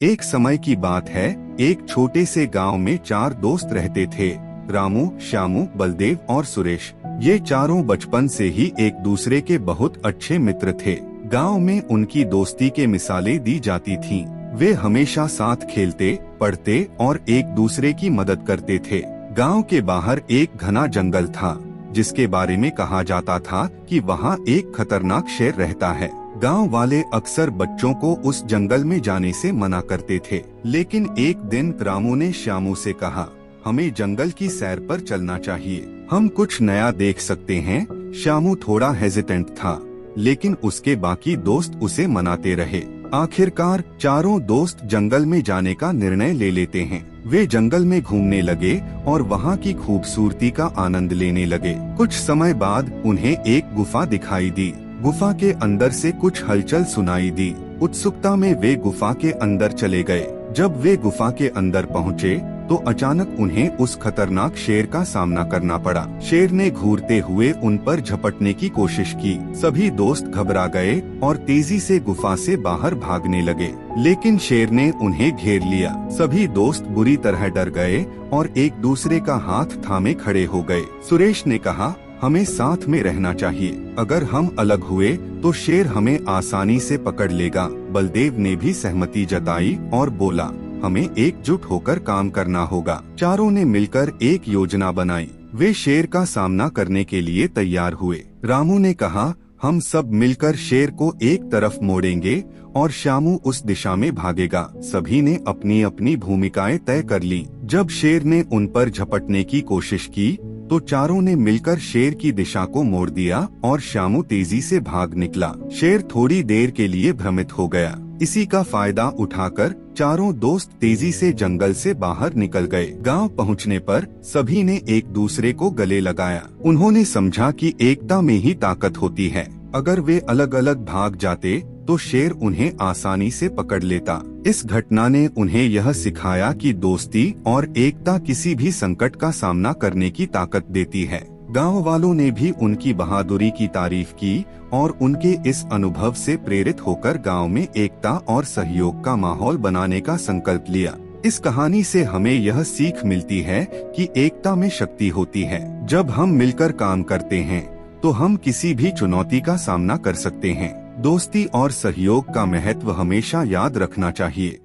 एक समय की बात है, एक छोटे से गांव में 4 दोस्त रहते थे। रामू, श्यामू, बलदेव और सुरेश। ये चारों बचपन से ही एक दूसरे के बहुत अच्छे मित्र थे। गांव में उनकी दोस्ती के मिसालें दी जाती थीं। वे हमेशा साथ खेलते, पढ़ते और एक दूसरे की मदद करते थे। गांव के बाहर एक घना जंगल था, जिसके बारे में कहा जाता था कि वहाँ एक खतरनाक शेर रहता है। गांव वाले अक्सर बच्चों को उस जंगल में जाने से मना करते थे, लेकिन एक दिन रामू ने श्यामू से कहा, हमें जंगल की सैर पर चलना चाहिए, हम कुछ नया देख सकते हैं। श्यामू थोड़ा हेजिटेंट था, लेकिन उसके बाकी दोस्त उसे मनाते रहे। आखिरकार चारों दोस्त जंगल में जाने का निर्णय ले लेते हैं। वे जंगल में घूमने लगे और वहाँ की खूबसूरती का आनंद लेने लगे। कुछ समय बाद उन्हें एक गुफा दिखाई दी। गुफा के अंदर से कुछ हलचल सुनाई दी। उत्सुकता में वे गुफा के अंदर चले गए। जब वे गुफा के अंदर पहुँचे तो अचानक उन्हें उस खतरनाक शेर का सामना करना पड़ा। शेर ने घूरते हुए उन पर झपटने की कोशिश की। सभी दोस्त घबरा गए और तेजी से गुफा से बाहर भागने लगे, लेकिन शेर ने उन्हें घेर लिया। सभी दोस्त बुरी तरह डर गए और एक दूसरे का हाथ थामे खड़े हो गए। सुरेश ने कहा, हमें साथ में रहना चाहिए, अगर हम अलग हुए तो शेर हमें आसानी से पकड़ लेगा। बलदेव ने भी सहमति जताई और बोला, हमें एकजुट होकर काम करना होगा। चारों ने मिलकर एक योजना बनाई। वे शेर का सामना करने के लिए तैयार हुए। रामू ने कहा, हम सब मिलकर शेर को एक तरफ मोड़ेंगे और श्यामू उस दिशा में भागेगा। सभी ने अपनी अपनी भूमिकाएं तय कर ली। जब शेर ने उन पर झपटने की कोशिश की तो चारों ने मिलकर शेर की दिशा को मोड़ दिया और श्यामू तेजी से भाग निकला। शेर थोड़ी देर के लिए भ्रमित हो गया। इसी का फायदा उठाकर चारों दोस्त तेजी से जंगल से बाहर निकल गए। गांव पहुंचने पर सभी ने एक दूसरे को गले लगाया। उन्होंने समझा कि एकता में ही ताकत होती है। अगर वे अलग अलग भाग जाते तो शेर उन्हें आसानी से पकड़ लेता। इस घटना ने उन्हें यह सिखाया कि दोस्ती और एकता किसी भी संकट का सामना करने की ताकत देती है। गांव वालों ने भी उनकी बहादुरी की तारीफ की और उनके इस अनुभव से प्रेरित होकर गांव में एकता और सहयोग का माहौल बनाने का संकल्प लिया। इस कहानी से हमें यह सीख मिलती है कि एकता में शक्ति होती है। जब हम मिलकर काम करते हैं तो हम किसी भी चुनौती का सामना कर सकते हैं। दोस्ती और सहयोग का महत्व हमेशा याद रखना चाहिए।